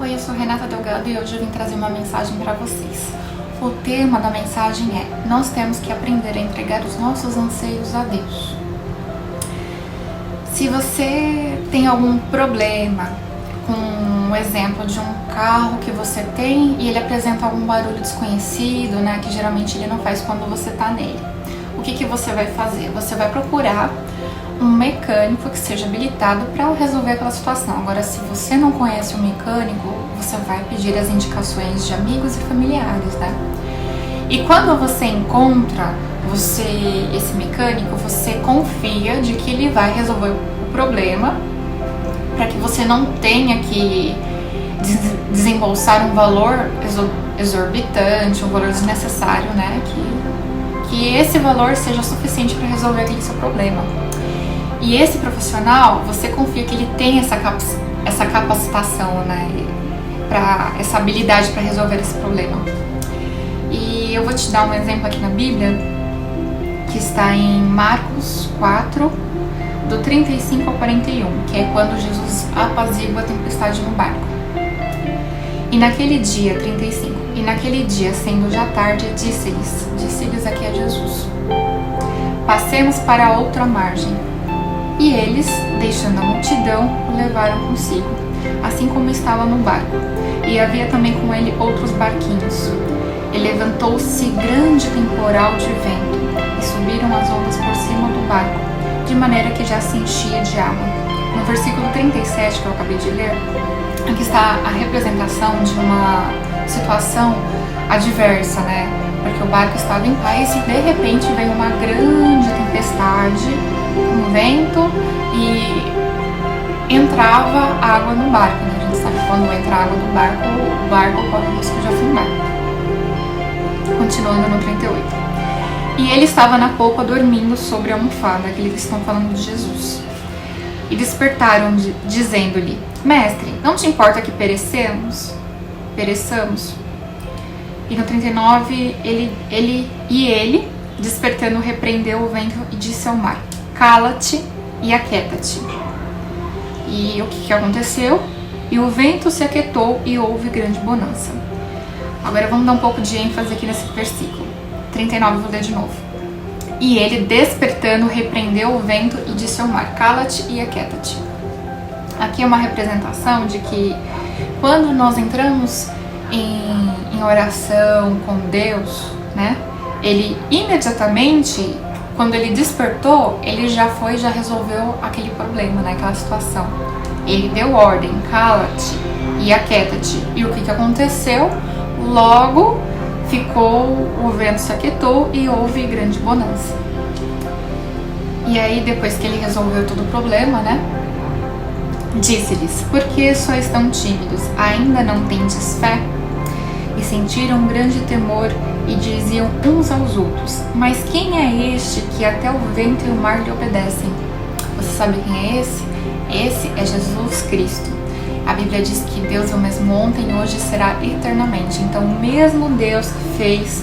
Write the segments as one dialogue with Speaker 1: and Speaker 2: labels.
Speaker 1: Oi, eu sou Renata Delgado e hoje eu vim trazer uma mensagem para vocês. O tema da mensagem é: nós temos que aprender a entregar os nossos anseios a Deus. Se você tem algum problema com um exemplo de um carro que você tem e ele apresenta algum barulho desconhecido, né, que geralmente ele não faz quando você tá nele, o que você vai fazer? Você vai procurar um mecânico que seja habilitado para resolver aquela situação. Agora, se você não conhece o mecânico, você vai pedir as indicações de amigos e familiares, né? E quando você encontra esse mecânico, você confia de que ele vai resolver o problema, para que você não tenha que desembolsar um valor exorbitante, um valor desnecessário, né? Que esse valor seja suficiente para resolver aquele seu problema. E esse profissional, você confia que ele tem essa capacitação, né, essa habilidade para resolver esse problema. E eu vou te dar um exemplo aqui na Bíblia, que está em Marcos 4, do 35 ao 41, que é quando Jesus apazigua a tempestade no barco. E naquele dia, 35, e naquele dia, sendo já tarde, disse-lhes aqui a Jesus: passemos para a outra margem. E eles, deixando a multidão, o levaram consigo, assim como estava no barco. E havia também com ele outros barquinhos. E levantou-se grande temporal de vento, e subiram as ondas por cima do barco, de maneira que já se enchia de água. No versículo 37, que eu acabei de ler, aqui está a representação de uma situação adversa, né? Porque o barco estava em paz e de repente veio uma grande tempestade, um vento, e entrava água no barco, né? A gente sabe que quando entra água no barco, o barco corre o risco de afundar. Continuando no 38. E ele estava na polpa dormindo sobre a almofada, aquele que estão falando de Jesus. E despertaram, dizendo-lhe: Mestre, não te importa que pereçamos? E no 39, ele, despertando, repreendeu o vento e disse ao mar: cala-te e aquieta-te. E o que aconteceu? E o vento se aquietou e houve grande bonança. Agora vamos dar um pouco de ênfase aqui nesse versículo. 39, vou ler de novo. E ele, despertando, repreendeu o vento e disse ao mar: cala-te e aquieta-te. Aqui é uma representação de que quando nós entramos em oração com Deus, né? Ele imediatamente, quando ele despertou, ele já resolveu aquele problema, né? Aquela situação. Ele deu ordem: cala-te e aquieta-te. E o que aconteceu? Logo o vento se aquietou e houve grande bonança. E aí, depois que ele resolveu todo o problema, né? Disse-lhes: por que sois tão tímidos? Ainda não tendes fé? E sentiram grande temor e diziam uns aos outros: mas quem é este que até o vento e o mar lhe obedecem? Você sabe quem é esse? Esse é Jesus Cristo. A Bíblia diz que Deus é o mesmo ontem, hoje e será eternamente. Então, o mesmo Deus que fez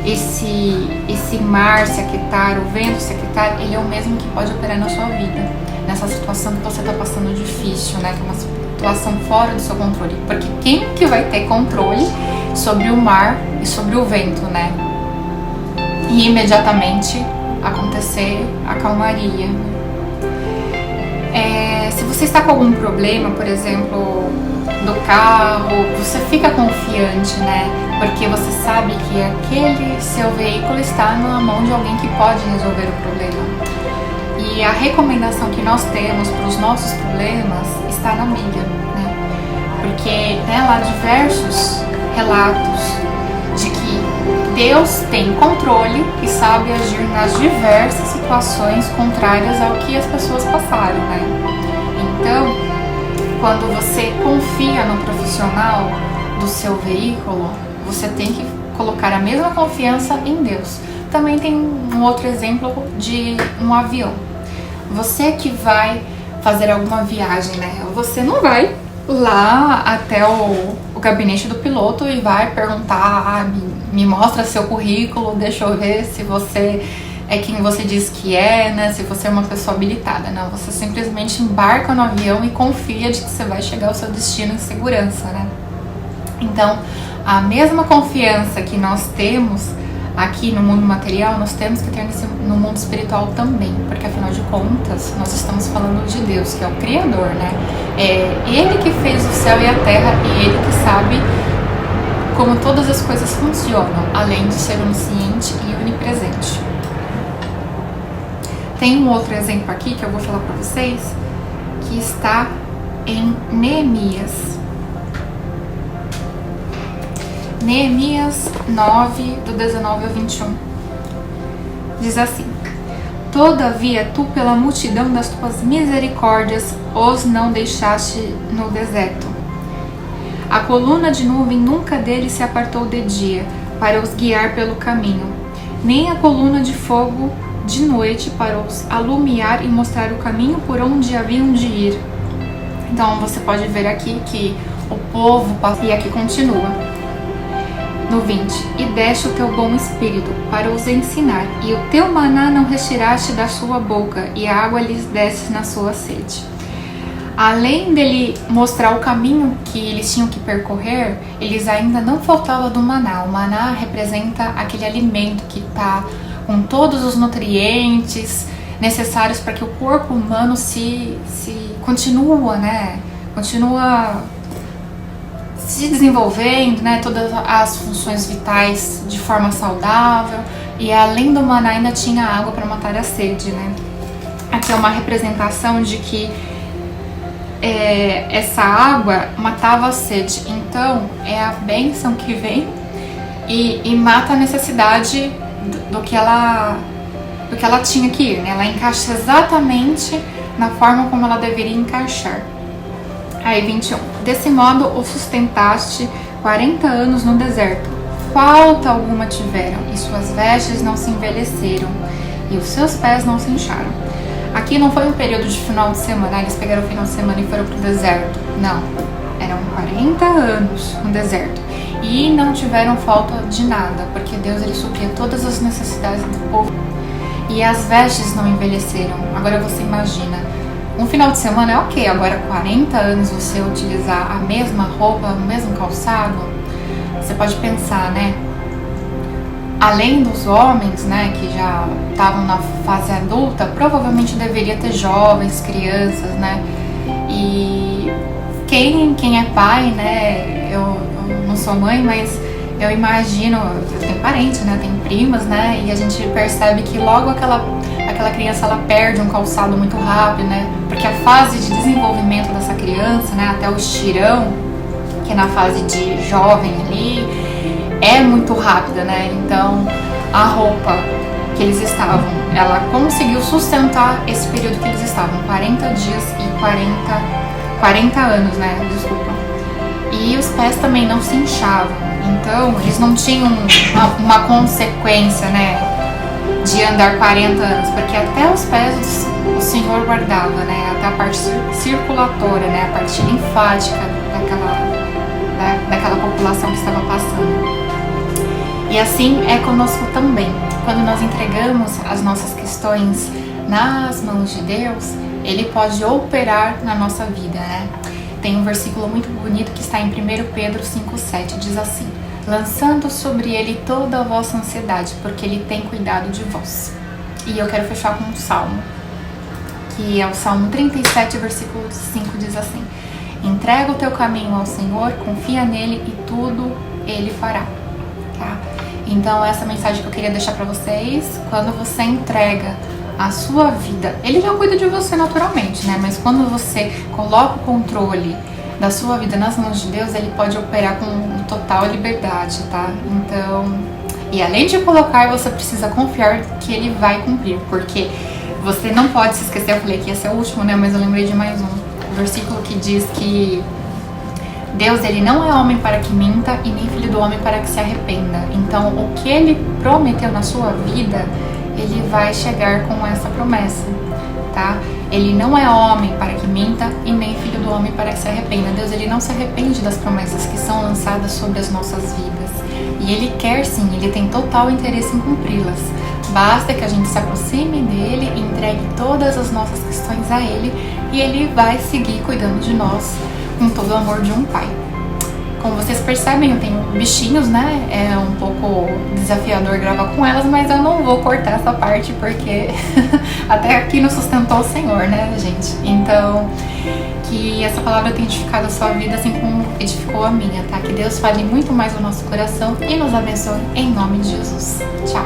Speaker 1: esse mar se aquietar, o vento se aquietar, Ele é o mesmo que pode operar na sua vida, nessa situação que você está passando difícil, né? Que é uma situação fora do seu controle. Porque quem que vai ter controle sobre o mar e sobre o vento, né? E imediatamente acontecer a calmaria. Se você está com algum problema, por exemplo, do carro, você fica confiante, né? Porque você sabe que aquele seu veículo está na mão de alguém que pode resolver o problema. E a recomendação que nós temos para os nossos problemas está na Bíblia, né? Porque lá diversos relatos de que Deus tem controle e sabe agir nas diversas situações contrárias ao que as pessoas passaram, né? Então, quando você confia no profissional do seu veículo, você tem que colocar a mesma confiança em Deus. Também tem um outro exemplo de um avião. Você que vai fazer alguma viagem, né? Você não vai lá até o gabinete do piloto e vai perguntar: me mostra seu currículo, deixa eu ver se você é quem você diz que é, né? Se você é uma pessoa habilitada. Não, você simplesmente embarca no avião e confia de que você vai chegar ao seu destino em segurança, né? Então, a mesma confiança que nós temos aqui no mundo material, nós temos que ter no mundo espiritual também, porque afinal de contas, nós estamos falando de Deus, que é o Criador, né? É Ele que fez o céu e a terra e Ele que sabe como todas as coisas funcionam, além de ser onisciente e onipresente. Tem um outro exemplo aqui que eu vou falar para vocês, que está em Neemias. Neemias 9, do 19 ao 21. Diz assim: Todavia tu, pela multidão das tuas misericórdias, os não deixaste no deserto. A coluna de nuvem nunca deles se apartou de dia, para os guiar pelo caminho, nem a coluna de fogo de noite para os alumiar e mostrar o caminho por onde haviam de ir. Então você pode ver aqui que o povo passa, e aqui continua. No 20, e deste o teu bom espírito para os ensinar, e o teu maná não retiraste da sua boca, e a água lhes deste na sua sede. Além dele mostrar o caminho que eles tinham que percorrer, eles ainda não faltava do maná. O maná representa aquele alimento que está com todos os nutrientes necessários para que o corpo humano continua se desenvolvendo, né, todas as funções vitais de forma saudável, e além do maná ainda tinha água para matar a sede, né? Aqui é uma representação de que essa água matava a sede, então é a bênção que vem e mata a necessidade do que ela tinha que ir, né? Ela encaixa exatamente na forma como ela deveria encaixar. Aí 21. Desse modo o sustentaste 40 anos no deserto. Falta alguma tiveram, e suas vestes não se envelheceram, e os seus pés não se incharam. Aqui não foi um período de final de semana, eles pegaram o final de semana e foram pro deserto. Não, eram 40 anos no deserto. E não tiveram falta de nada, porque Deus ele supria todas as necessidades do povo. E as vestes não envelheceram. Agora você imagina, um final de semana é ok, agora 40 anos você utilizar a mesma roupa, o mesmo calçado, você pode pensar, né? Além dos homens, né, que já estavam na fase adulta, provavelmente deveria ter jovens, crianças, né? E quem é pai, né? Eu não sou mãe, mas eu imagino, eu tenho parente, né? Tem primas, né? E a gente percebe que logo aquela criança ela perde um calçado muito rápido, né? Porque a fase de desenvolvimento dessa criança, né, até o estirão, que é na fase de jovem ali, é muito rápida, né? Então a roupa que eles estavam, ela conseguiu sustentar esse período que eles estavam, 40 dias e 40 anos, né? Desculpa. E os pés também não se inchavam, então eles não tinham uma consequência, né, de andar 40 anos, porque até os pés o Senhor guardava, né? Até a parte circulatória, né? A parte linfática daquela população que estava passando. E assim é conosco também. Quando nós entregamos as nossas questões nas mãos de Deus, Ele pode operar na nossa vida, né? Tem um versículo muito bonito que está em 1 Pedro 5,7, diz assim: lançando sobre Ele toda a vossa ansiedade, porque Ele tem cuidado de vós. E eu quero fechar com um salmo, que é o Salmo 37, versículo 5, diz assim: entrega o teu caminho ao Senhor, confia nele e tudo Ele fará. Tá? Então essa mensagem que eu queria deixar pra vocês: quando você entrega a sua vida, Ele já cuida de você naturalmente, né? Mas quando você coloca o controle da sua vida nas mãos de Deus, Ele pode operar com total liberdade, tá? Então, e além de colocar, você precisa confiar que Ele vai cumprir, porque você não pode se esquecer, eu falei que ia ser o último, né? Mas eu lembrei de mais um versículo que diz que Deus, Ele não é homem para que minta e nem filho do homem para que se arrependa. Então, o que Ele prometeu na sua vida, Ele vai chegar com essa promessa, tá? Ele não é homem para que minta e nem filho do homem para que se arrependa. Deus, Ele não se arrepende das promessas que são lançadas sobre as nossas vidas. E Ele quer sim, Ele tem total interesse em cumpri-las. Basta que a gente se aproxime dele e entregue todas as nossas questões a ele, e ele vai seguir cuidando de nós com todo o amor de um pai. Como vocês percebem, eu tenho bichinhos, né? É um pouco desafiador gravar com elas, mas eu não vou cortar essa parte porque até aqui nos sustentou o Senhor, né, gente? Então, que essa palavra tenha edificado a sua vida assim como edificou a minha, tá? Que Deus fale muito mais no nosso coração e nos abençoe em nome de Jesus. Tchau!